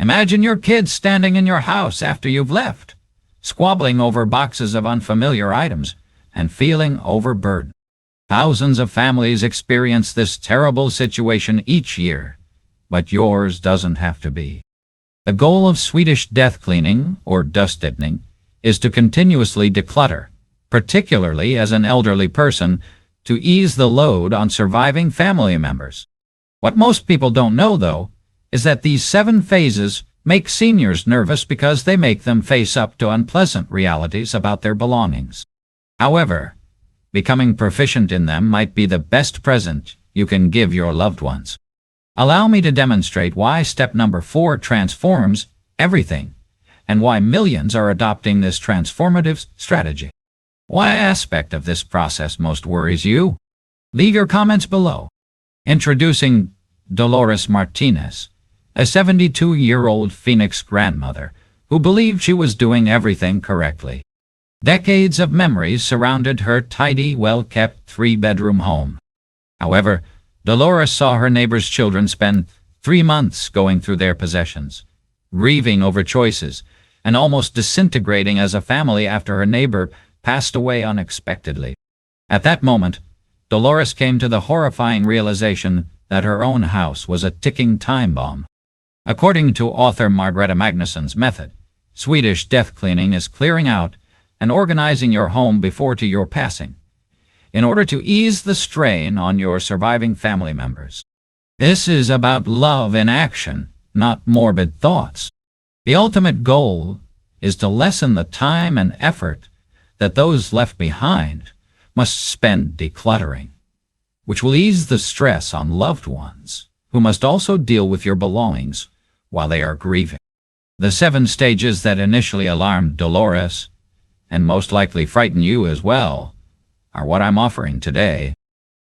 Imagine your kids standing in your house after you've left, squabbling over boxes of unfamiliar items and feeling overburdened. Thousands of families experience this terrible situation each year, but yours doesn't have to be. The goal of Swedish death cleaning, or dust deadening, is to continuously declutter, particularly as an elderly person, to ease the load on surviving family members. What most people don't know, though, is that these 7 phases make seniors nervous because they make them face up to unpleasant realities about their belongings. However, becoming proficient in them might be the best present you can give your loved ones. Allow me to demonstrate why step number 4 transforms everything, and why millions are adopting this transformative strategy. What aspect of this process most worries you? Leave your comments below. Introducing Dolores Martinez, a 72-year-old Phoenix grandmother who believed she was doing everything correctly. Decades of memories surrounded her tidy, well-kept 3-bedroom home. However, Dolores saw her neighbor's children spend 3 months going through their possessions, grieving over choices, and almost disintegrating as a family after her neighbor passed away unexpectedly. At that moment, Dolores came to the horrifying realization that her own house was a ticking time bomb. According to author Margareta Magnusson's method, Swedish death cleaning is clearing out and organizing your home before to your passing, in order to ease the strain on your surviving family members. This is about love in action, not morbid thoughts. The ultimate goal is to lessen the time and effort that those left behind must spend decluttering, which will ease the stress on loved ones who must also deal with your belongings while they are grieving. The 7 stages that initially alarmed Dolores, and most likely frighten you as well, are what I'm offering today.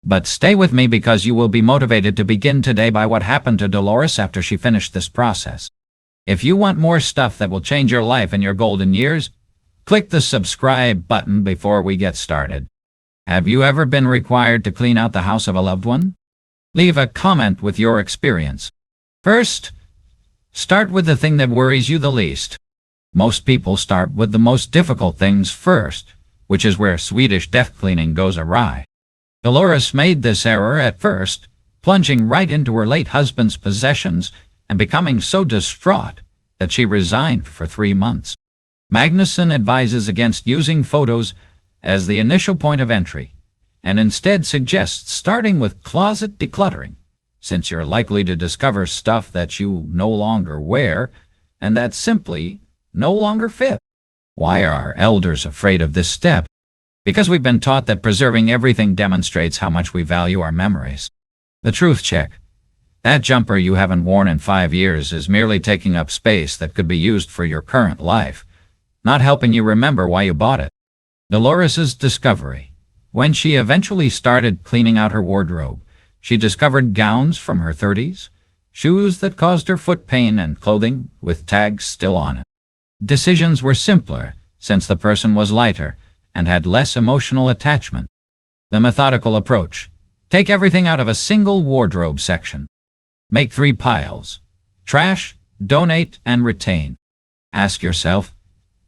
But stay with me because you will be motivated to begin today by what happened to Dolores after she finished this process. If you want more stuff that will change your life in your golden years, click the subscribe button before we get started. Have you ever been required to clean out the house of a loved one? Leave a comment with your experience. First, start with the thing that worries you the least. Most people start with the most difficult things first, which is where Swedish death cleaning goes awry. Dolores made this error at first, plunging right into her late husband's possessions and becoming so distraught that she resigned for 3 months. Magnusson advises against using photos as the initial point of entry, and instead suggests starting with closet decluttering, since you're likely to discover stuff that you no longer wear and that simply no longer fit. Why are elders afraid of this step? Because we've been taught that preserving everything demonstrates how much we value our memories. The truth check. That jumper you haven't worn in 5 years is merely taking up space that could be used for your current life, not helping you remember why you bought it. Dolores's discovery. When she eventually started cleaning out her wardrobe, she discovered gowns from her 30s, shoes that caused her foot pain, and clothing with tags still on it. Decisions were simpler since the person was lighter and had less emotional attachment. The methodical approach. Take everything out of a single wardrobe section. Make 3 piles. Trash, donate, and retain. Ask yourself,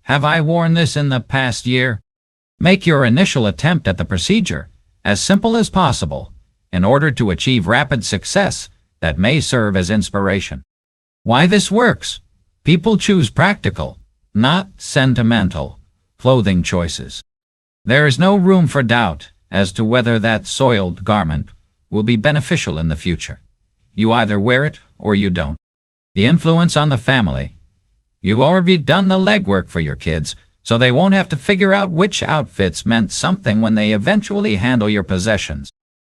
have I worn this in the past year? Make your initial attempt at the procedure as simple as possible in order to achieve rapid success that may serve as inspiration. Why this works? People choose practical, not sentimental, clothing choices. There is no room for doubt as to whether that soiled garment will be beneficial in the future. You either wear it or you don't. The influence on the family. You've already done the legwork for your kids, so they won't have to figure out which outfits meant something when they eventually handle your possessions.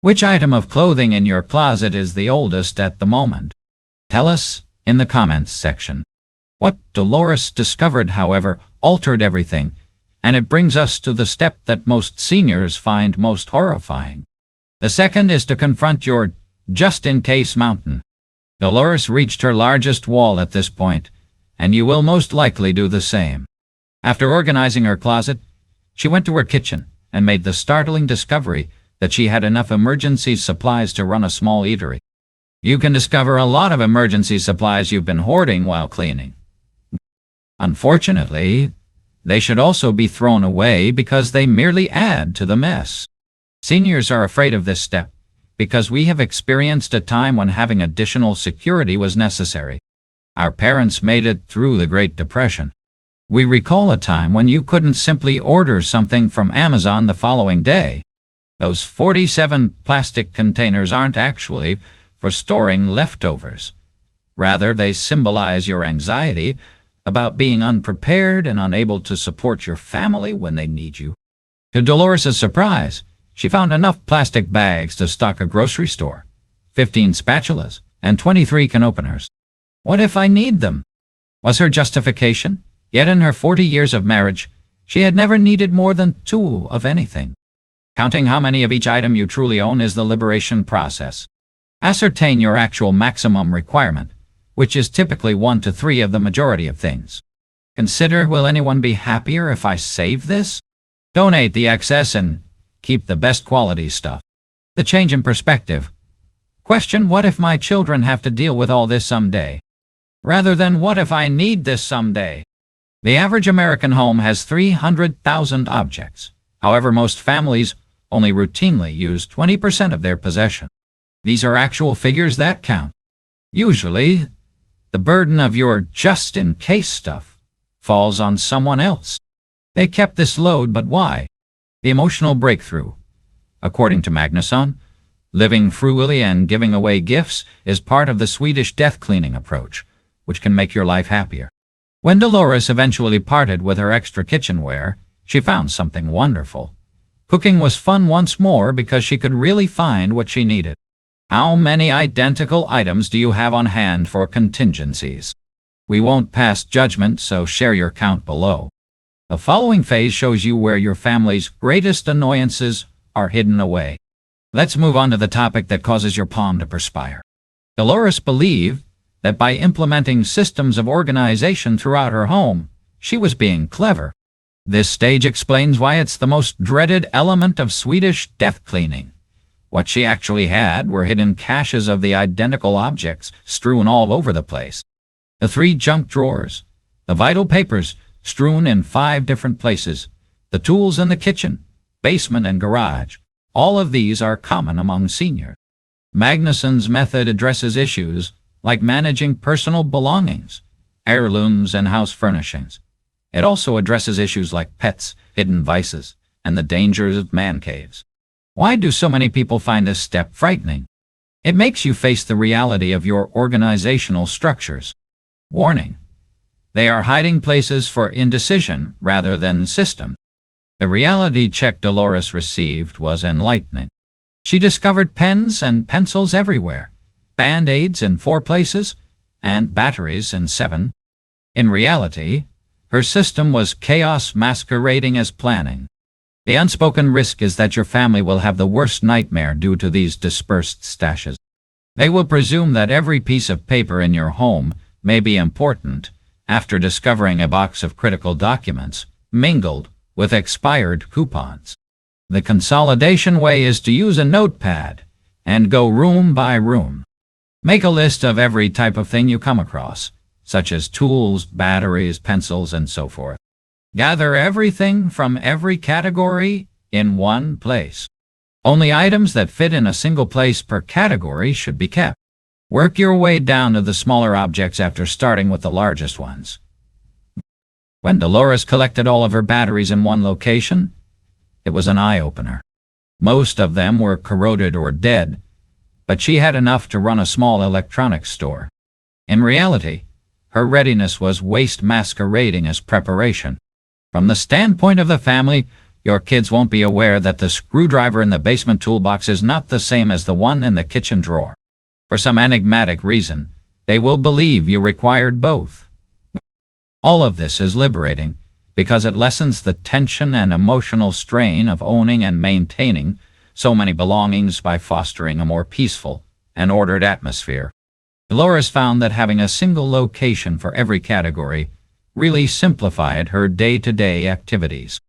Which item of clothing in your closet is the oldest at the moment? Tell us in the comments section. What Dolores discovered, however, altered everything, and it brings us to the step that most seniors find most horrifying. The second is to confront your just-in-case mountain. Dolores reached her largest wall at this point, and you will most likely do the same. After organizing her closet, she went to her kitchen and made the startling discovery that she had enough emergency supplies to run a small eatery. You can discover a lot of emergency supplies you've been hoarding while cleaning. Unfortunately, they should also be thrown away because they merely add to the mess. Seniors are afraid of this step because we have experienced a time when having additional security was necessary. Our parents made it through the Great Depression. We recall a time when you couldn't simply order something from Amazon the following day. Those 47 plastic containers aren't actually for storing leftovers. Rather, they symbolize your anxiety about being unprepared and unable to support your family when they need you. To Dolores' surprise, she found enough plastic bags to stock a grocery store, 15 spatulas, and 23 can openers. What if I need them? Was her justification. Yet in her 40 years of marriage, she had never needed more than 2 of anything. Counting how many of each item you truly own is the liberation process. Ascertain your actual maximum requirement, which is typically 1 to 3 of the majority of things. Consider, will anyone be happier if I save this? Donate the excess and keep the best quality stuff. The change in perspective. Question, what if my children have to deal with all this someday? Rather than what if I need this someday? The average American home has 300,000 objects. However, most families only routinely use 20% of their possession. These are actual figures that count. Usually, the burden of your just-in-case stuff falls on someone else. They kept this load, but why? The emotional breakthrough. According to Magnusson, living frugally and giving away gifts is part of the Swedish death cleaning approach, which can make your life happier. When Dolores eventually parted with her extra kitchenware, she found something wonderful. Cooking was fun once more because she could really find what she needed. How many identical items do you have on hand for contingencies? We won't pass judgment, so share your count below. The following phase shows you where your family's greatest annoyances are hidden away. Let's move on to the topic that causes your palm to perspire. Dolores believed that by implementing systems of organization throughout her home, she was being clever. This stage explains why it's the most dreaded element of Swedish death cleaning. What she actually had were hidden caches of the identical objects strewn all over the place. The 3 junk drawers, the vital papers strewn in 5 different places, the tools in the kitchen, basement, and garage. All of these are common among seniors. Magnusson's method addresses issues like managing personal belongings, heirlooms, and house furnishings. It also addresses issues like pets, hidden vices, and the dangers of man caves. Why do so many people find this step frightening? It makes you face the reality of your organizational structures. Warning: they are hiding places for indecision rather than system. The reality check Dolores received was enlightening. She discovered pens and pencils everywhere, Band-Aids in 4 places, and batteries in 7. In reality, her system was chaos masquerading as planning. The unspoken risk is that your family will have the worst nightmare due to these dispersed stashes. They will presume that every piece of paper in your home may be important after discovering a box of critical documents mingled with expired coupons. The consolidation way is to use a notepad and go room by room. Make a list of every type of thing you come across, such as tools, batteries, pencils, and so forth. Gather everything from every category in one place. Only items that fit in a single place per category should be kept. Work your way down to the smaller objects after starting with the largest ones. When Dolores collected all of her batteries in one location, it was an eye-opener. Most of them were corroded or dead, but she had enough to run a small electronics store. In reality, her readiness was waste masquerading as preparation. From the standpoint of the family, your kids won't be aware that the screwdriver in the basement toolbox is not the same as the one in the kitchen drawer. For some enigmatic reason, they will believe you required both. All of this is liberating because it lessens the tension and emotional strain of owning and maintaining so many belongings by fostering a more peaceful and ordered atmosphere. Dolores found that having a single location for every category really simplified her day-to-day activities.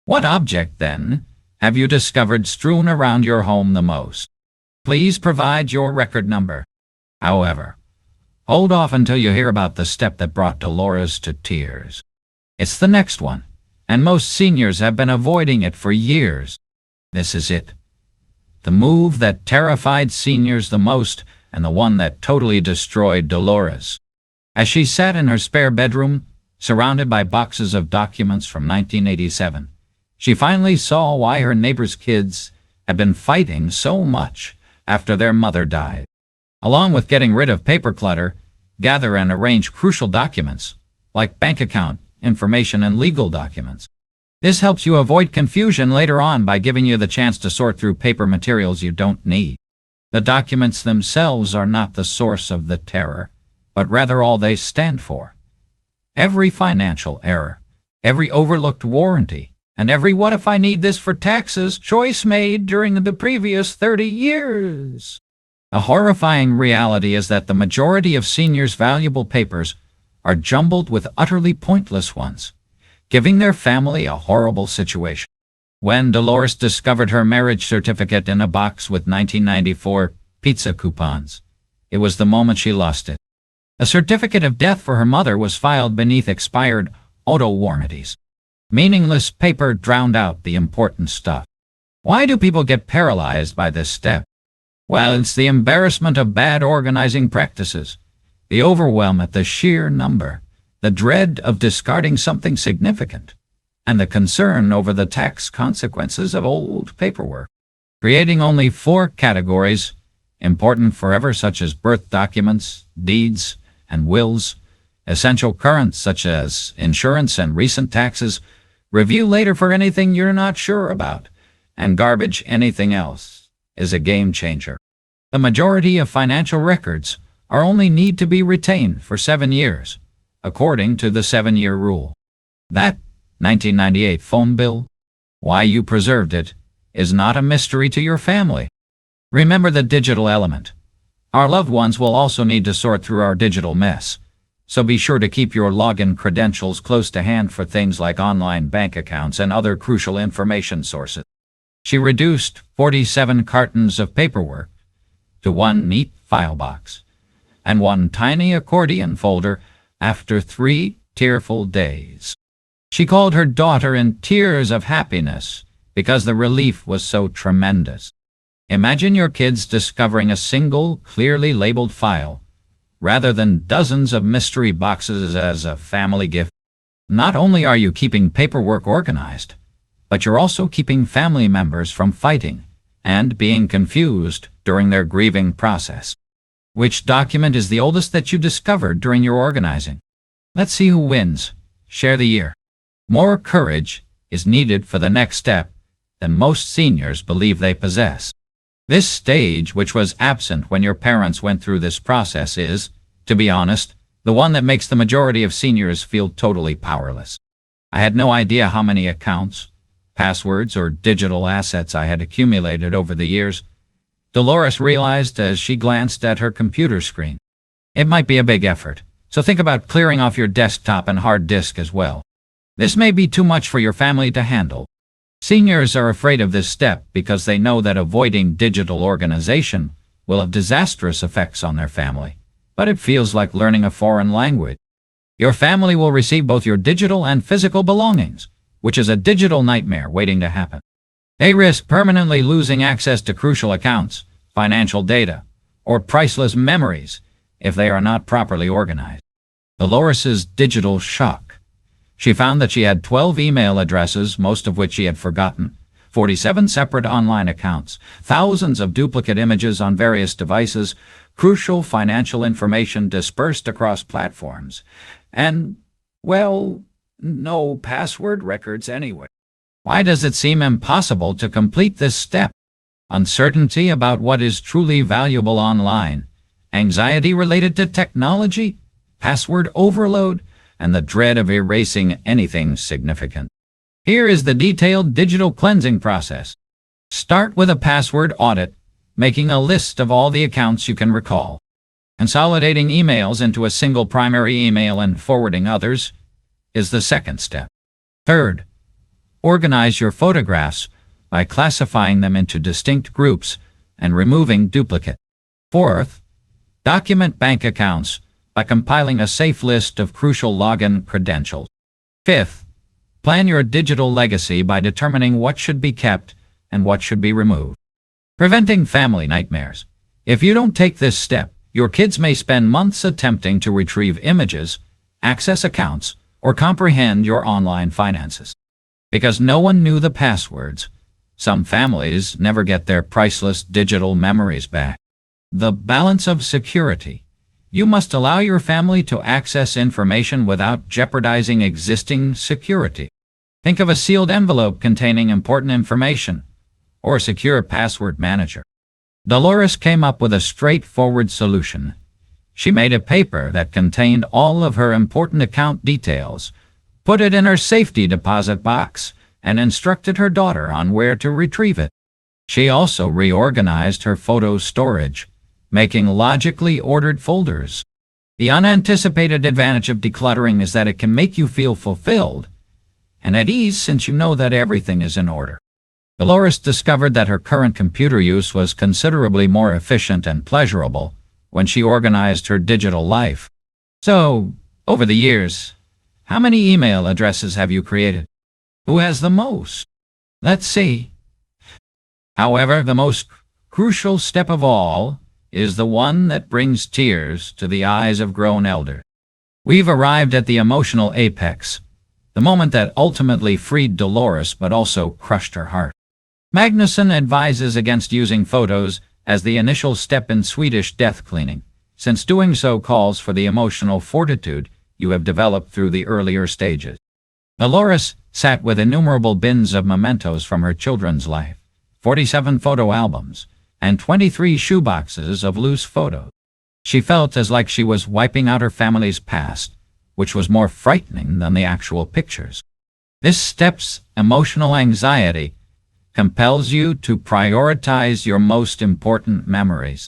What object, then, have you discovered strewn around your home the most? Please provide your record number. However, hold off until you hear about the step that brought Dolores to tears. It's the next one, and most seniors have been avoiding it for years. This is it. The move that terrified seniors the most, and the one that totally destroyed Dolores. As she sat in her spare bedroom, surrounded by boxes of documents from 1987, she finally saw why her neighbor's kids had been fighting so much after their mother died. Along with getting rid of paper clutter, gather and arrange crucial documents, like bank account information and legal documents. This helps you avoid confusion later on by giving you the chance to sort through paper materials you don't need. The documents themselves are not the source of the terror, but rather all they stand for. Every financial error, every overlooked warranty, and every "what if I need this for taxes" choice made during the previous 30 years. A horrifying reality is that the majority of seniors' valuable papers are jumbled with utterly pointless ones, giving their family a horrible situation. When Dolores discovered her marriage certificate in a box with 1994 pizza coupons, it was the moment she lost it. A certificate of death for her mother was filed beneath expired auto warranties. Meaningless paper drowned out the important stuff. Why do people get paralyzed by this step? Well, it's the embarrassment of bad organizing practices, the overwhelm at the sheer number, the dread of discarding something significant, and the concern over the tax consequences of old paperwork. Creating only 4 categories, important forever, such as birth documents, deeds, and wills, essential current such as insurance and recent taxes, review later for anything you're not sure about, and garbage anything else, is a game changer. The majority of financial records are only need to be retained for 7 years, according to the 7-year rule. That 1998 phone bill, why you preserved it, is not a mystery to your family. Remember the digital element. Our loved ones will also need to sort through our digital mess, so be sure to keep your login credentials close to hand for things like online bank accounts and other crucial information sources. She reduced 47 cartons of paperwork to 1 neat file box and 1 tiny accordion folder after 3 tearful days. She called her daughter in tears of happiness because the relief was so tremendous. Imagine your kids discovering a single, clearly labeled file, rather than dozens of mystery boxes as a family gift. Not only are you keeping paperwork organized, but you're also keeping family members from fighting and being confused during their grieving process. Which document is the oldest that you discovered during your organizing? Let's see who wins. Share the year. More courage is needed for the next step than most seniors believe they possess. This stage, which was absent when your parents went through this process, is, to be honest, the one that makes the majority of seniors feel totally powerless. I had no idea how many accounts, passwords, or digital assets I had accumulated over the years, Dolores realized as she glanced at her computer screen. It might be a big effort, so think about clearing off your desktop and hard disk as well. This may be too much for your family to handle. Seniors are afraid of this step because they know that avoiding digital organization will have disastrous effects on their family, but it feels like learning a foreign language. Your family will receive both your digital and physical belongings, which is a digital nightmare waiting to happen. They risk permanently losing access to crucial accounts, financial data, or priceless memories if they are not properly organized. Dolores's digital shock. She found that she had 12 email addresses, most of which she had forgotten, 47 separate online accounts, thousands of duplicate images on various devices, crucial financial information dispersed across platforms, and, well, no password records anyway. Why does it seem impossible to complete this step? Uncertainty about what is truly valuable online, anxiety related to technology, password overload, and the dread of erasing anything significant. Here is the detailed digital cleansing process. Start with a password audit, making a list of all the accounts you can recall. Consolidating emails into a single primary email and forwarding others is the second step. Third, organize your photographs by classifying them into distinct groups and removing duplicate. Fourth, Document bank accounts by compiling a safe list of crucial login credentials. Fifth, plan your digital legacy by determining what should be kept and what should be removed. Preventing family nightmares. If you don't take this step, your kids may spend months attempting to retrieve images, access accounts, or comprehend your online finances. Because no one knew the passwords, some families never get their priceless digital memories back. The balance of security. You must allow your family to access information without jeopardizing existing security. Think of a sealed envelope containing important information, or a secure password manager. Dolores came up with a straightforward solution. She made a paper that contained all of her important account details, put it in her safety deposit box, and instructed her daughter on where to retrieve it. She also reorganized her photo storage, making logically ordered folders. The unanticipated advantage of decluttering is that it can make you feel fulfilled and at ease since you know that everything is in order. Dolores discovered that her current computer use was considerably more efficient and pleasurable when she organized her digital life. So, over the years, how many email addresses have you created? Who has the most? Let's see. However, the most crucial step of all is the one that brings tears to the eyes of grown elders. We've arrived at the emotional apex, the moment that ultimately freed Dolores but also crushed her heart. Magnusson advises against using photos as the initial step in Swedish death cleaning, since doing so calls for the emotional fortitude you have developed through the earlier stages. Dolores sat with innumerable bins of mementos from her children's life, 47 photo albums, and 23 shoeboxes of loose photos. She felt as like she was wiping out her family's past, which was more frightening than the actual pictures. This step's emotional anxiety compels you to prioritize your most important memories.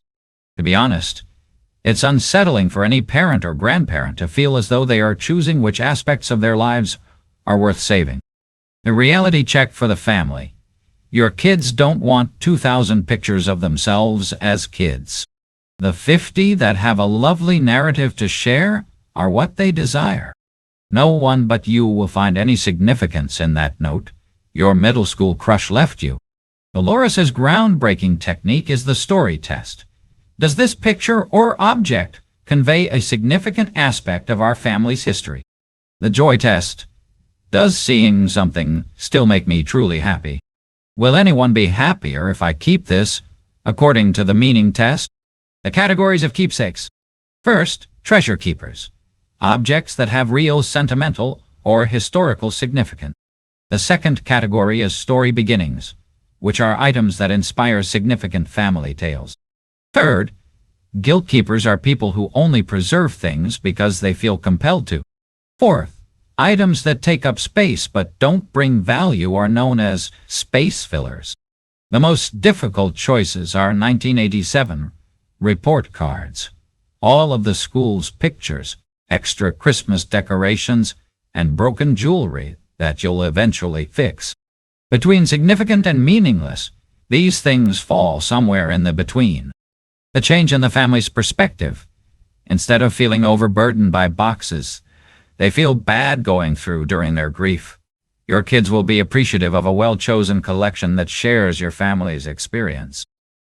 To be honest, it's unsettling for any parent or grandparent to feel as though they are choosing which aspects of their lives are worth saving. The reality check for the family. Your kids don't want 2,000 pictures of themselves as kids. The 50 that have a lovely narrative to share are what they desire. No one but you will find any significance in that note your middle school crush left you. Dolores' groundbreaking technique is the story test. Does this picture or object convey a significant aspect of our family's history? The joy test. Does seeing something still make me truly happy? Will anyone be happier if I keep this, according to the meaning test? The categories of keepsakes. First, treasure keepers. Objects that have real sentimental or historical significance. The second category is story beginnings, which are items that inspire significant family tales. Third, guilt keepers are people who only preserve things because they feel compelled to. Fourth, items that take up space but don't bring value are known as space fillers. The most difficult choices are 1987 report cards, all of the school's pictures, extra Christmas decorations, and broken jewelry that you'll eventually fix. Between significant and meaningless, these things fall somewhere in the between. The change in the family's perspective. Instead of feeling overburdened by boxes they feel bad going through during their grief, your kids will be appreciative of a well-chosen collection that shares your family's experience.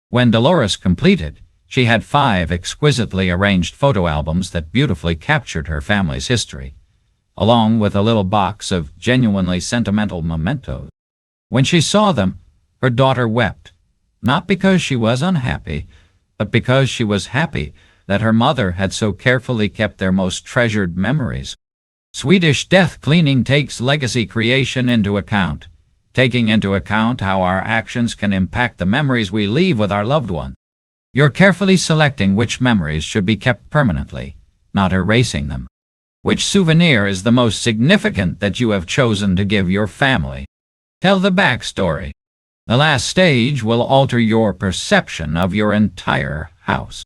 When Dolores completed, she had 5 exquisitely arranged photo albums that beautifully captured her family's history, along with a little box of genuinely sentimental mementos. When she saw them, her daughter wept, not because she was unhappy, but because she was happy that her mother had so carefully kept their most treasured memories. Swedish Death Cleaning takes legacy creation into account, taking into account how our actions can impact the memories we leave with our loved ones. You're carefully selecting which memories should be kept permanently, not erasing them. Which souvenir is the most significant that you have chosen to give your family? Tell the backstory. The last stage will alter your perception of your entire house.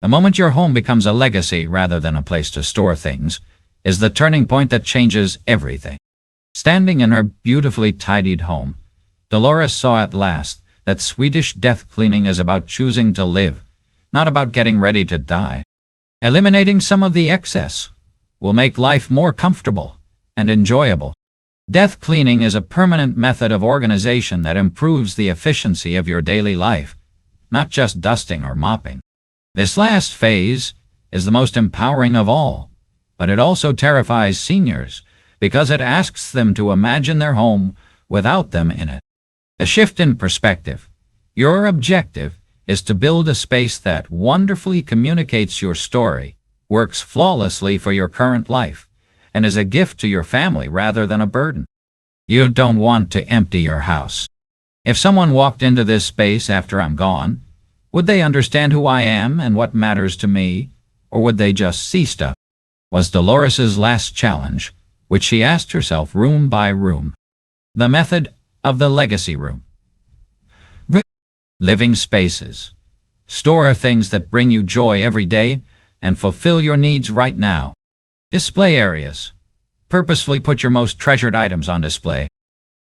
The moment your home becomes a legacy rather than a place to store things is the turning point that changes everything. Standing in her beautifully tidied home, Dolores saw at last that Swedish death cleaning is about choosing to live, not about getting ready to die. Eliminating some of the excess will make life more comfortable and enjoyable. Death cleaning is a permanent method of organization that improves the efficiency of your daily life, not just dusting or mopping. This last phase is the most empowering of all, but it also terrifies seniors because it asks them to imagine their home without them in it. A shift in perspective. Your objective is to build a space that wonderfully communicates your story, works flawlessly for your current life, and is a gift to your family rather than a burden. You don't want to empty your house. If someone walked into this space after I'm gone, would they understand who I am and what matters to me, or would they just see stuff? Was Dolores's last challenge, which she asked herself room by room. The method of the legacy room. Living spaces. Store things that bring you joy every day and fulfill your needs right now. Display areas. Purposefully put your most treasured items on display.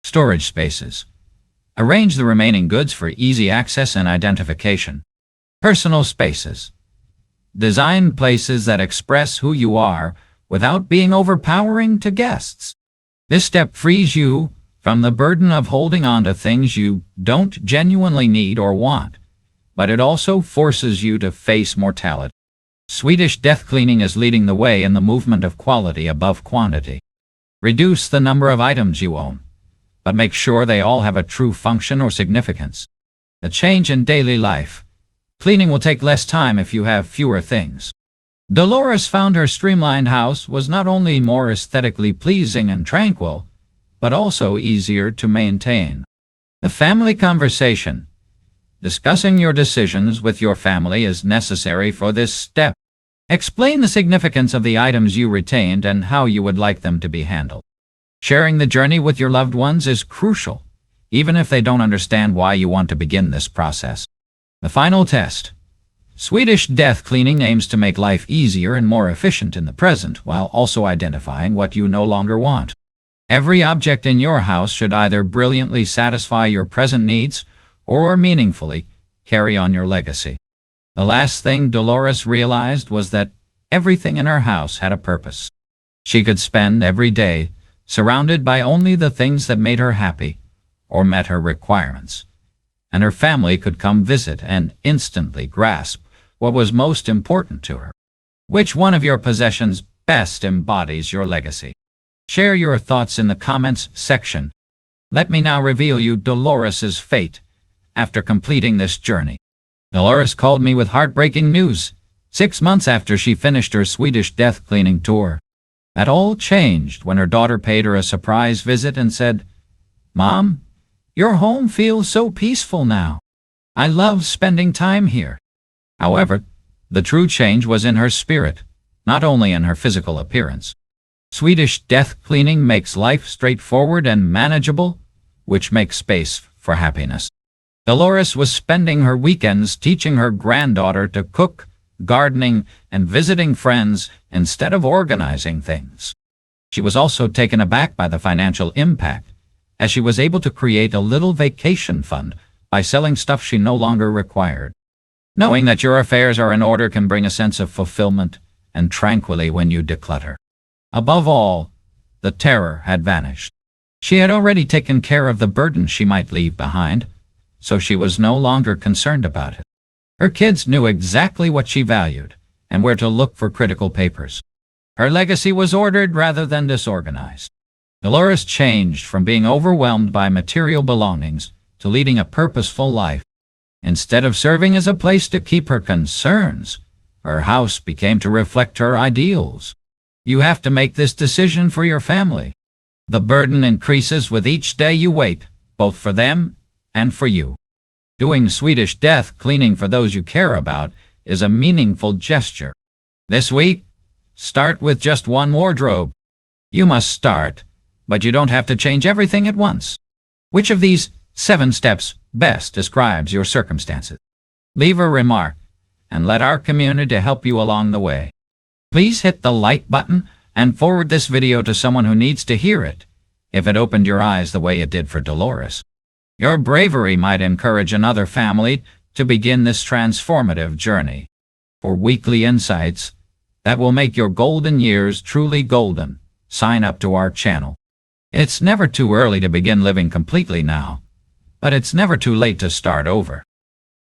Storage spaces. Arrange the remaining goods for easy access and identification. Personal spaces. Design places that express who you are without being overpowering to guests. This step frees you from the burden of holding on to things you don't genuinely need or want, but it also forces you to face mortality. Swedish Death Cleaning is leading the way in the movement of quality above quantity. Reduce the number of items you own, but make sure they all have a true function or significance. A change in daily life. Cleaning will take less time if you have fewer things. Dolores found her streamlined house was not only more aesthetically pleasing and tranquil, but also easier to maintain. The family conversation. Discussing your decisions with your family is necessary for this step. Explain the significance of the items you retained and how you would like them to be handled. Sharing the journey with your loved ones is crucial, even if they don't understand why you want to begin this process. The final test. Swedish Death Cleaning aims to make life easier and more efficient in the present while also identifying what you no longer want. Every object in your house should either brilliantly satisfy your present needs or meaningfully carry on your legacy. The last thing Dolores realized was that everything in her house had a purpose. She could spend every day surrounded by only the things that made her happy or met her requirements, and her family could come visit and instantly grasp what was most important to her. Which one of your possessions best embodies your legacy? Share your thoughts in the comments section. Let me now reveal you Dolores's fate after completing this journey. Dolores called me with heartbreaking news 6 months after she finished her Swedish Death Cleaning tour. That all changed when her daughter paid her a surprise visit and said, "Mom, your home feels so peaceful now. I love spending time here." However, the true change was in her spirit, not only in her physical appearance. Swedish Death Cleaning makes life straightforward and manageable, which makes space for happiness. Dolores was spending her weekends teaching her granddaughter to cook, gardening, and visiting friends instead of organizing things. She was also taken aback by the financial impact, as she was able to create a little vacation fund by selling stuff she no longer required. Knowing that your affairs are in order can bring a sense of fulfillment and tranquility when you declutter. Above all, the terror had vanished. She had already taken care of the burden she might leave behind, so she was no longer concerned about it. Her kids knew exactly what she valued and where to look for critical papers. Her legacy was ordered rather than disorganized. Dolores changed from being overwhelmed by material belongings to leading a purposeful life. Instead of serving as a place to keep her concerns, her house became to reflect her ideals. You have to make this decision for your family. The burden increases with each day you wait, both for them and for you. Doing Swedish Death Cleaning for those you care about is a meaningful gesture. This week, start with just one wardrobe. You must start, but you don't have to change everything at once. Which of these 7 steps best describes your circumstances? Leave a remark and let our community help you along the way. Please hit the like button and forward this video to someone who needs to hear it if it opened your eyes the way it did for Dolores. Your bravery might encourage another family to begin this transformative journey. For weekly insights that will make your golden years truly golden, sign up to our channel. It's never too early to begin living completely now, but it's never too late to start over.